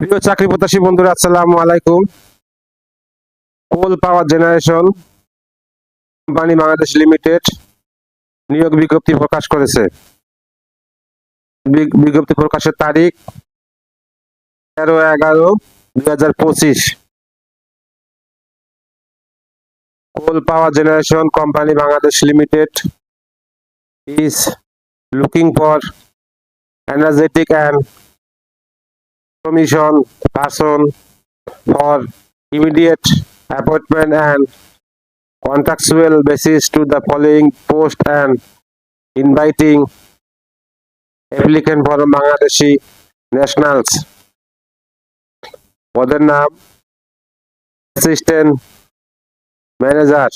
প্রিয় চাকরি প্রত্যাশী বন্ধুরা, আসসালামু আলাইকুম। Coal power generation company Bangladesh limited নিয়োগ বিজ্ঞপ্তি প্রকাশ করেছে। বিজ্ঞপ্তি প্রকাশের তারিখ 13/11/2025। Coal power generation company Bangladesh limited is looking for energetic and commission person for immediate appointment and contractual basis to the following post and inviting applicant from Bangladeshi nationals. পদের নাম assistant manager,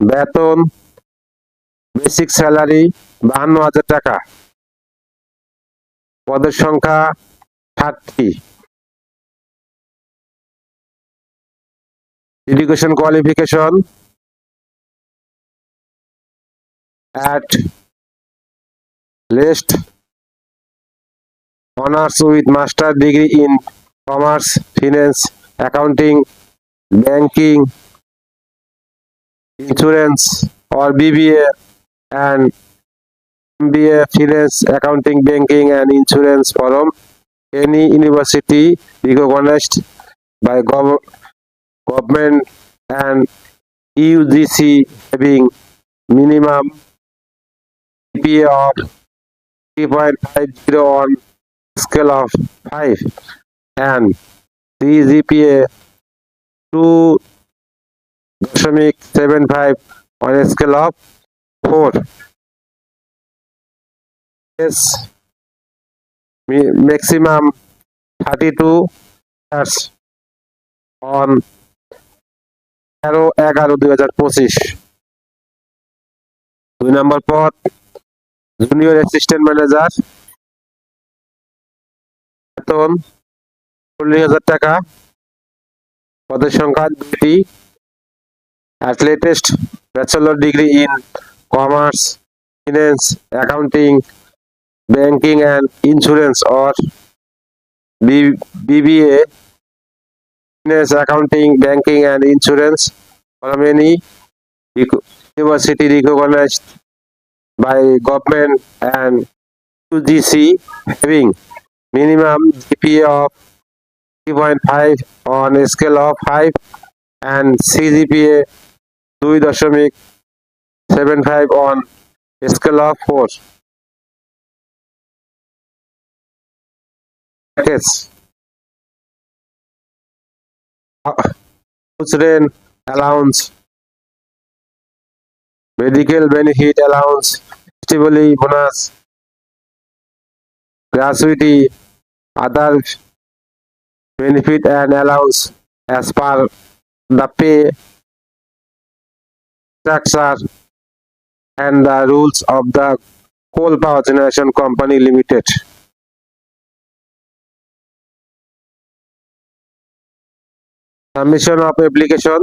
বেতন বেসিক স্যালারি 52,000 টাকা, পদের সংখ্যা 60টি। Education qualification at least honors with master degree in commerce, finance, accounting, banking, insurance or BBA and MBA finance, accounting, banking and insurance from any university recognized by government and UGC having minimum GPA of 3.50 on scale of 5 and CGPA 2.75 on a scale of 4. Yes, maximum 32 years on 13/11/2025। 2 নম্বর পদ junior assistant manager, বেতন 40,000 টাকা, পদের সংখ্যা 2টি। at latest bachelor degree in commerce, finance, accounting, banking and insurance or BBA finance, accounting, banking and insurance from any university recognized by government and UGC having minimum GPA of 3.5 on a scale of 5 and CGPA 2.75 on a scale of 4. Yes. Rent allowance, medical benefit allowance, festival bonus, gratuity, other benefit and allowance as per the pay structure and the rules of the Coal Power Generation Company Limited. Submission of application.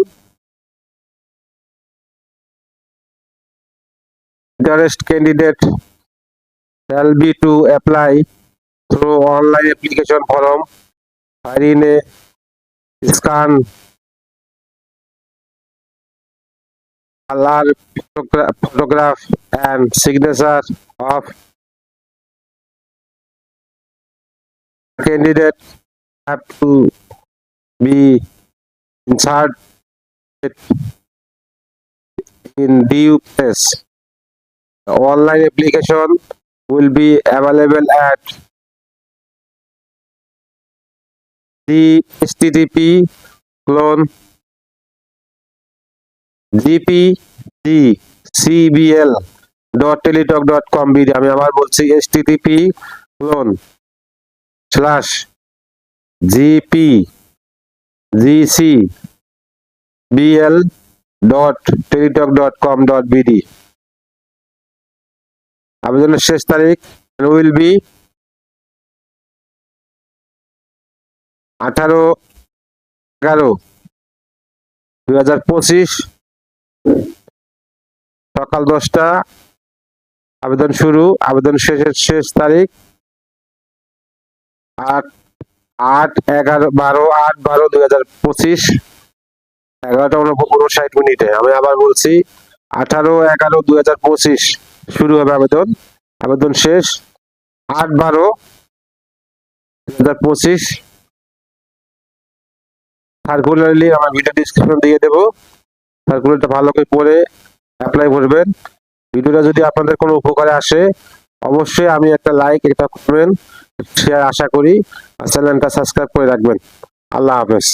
Interest candidate shall be to apply through online application form, wherein a scan a large photograph and signature of candidate have to be inserted in due place. The online application will be available at the http://gpgcbl.teletalk.com আমি আবার বলছি http://gpgcbl.teletalk.com.bd। আবেদনের শেষ তারিখ will be 18/11/2025 সকাল 10টা আবেদন শুরু। আবেদন শেষ তারিখ 8/12/2025, 11:59 আমি আবার বলছি 18/11/2025 শুরু হবে আবেদন। আবেদন শেষ 8/12/2025। সার্কুলার লিঙ্ক আমার ভিডিও ডিসক্রিপশন দিয়ে দেবো, সার্কুলারটা ভালো করে পড়ে অ্যাপ্লাই করবেন। ভিডিওটা যদি আপনাদের কোনো উপকারে আসে অবশ্যই আমি একটা লাইক, একটা কমেন্ট, শেয়ার আশা করি। চ্যানেলটা সাবস্ক্রাইব করে রাখবেন। আল্লাহ হাফেজ।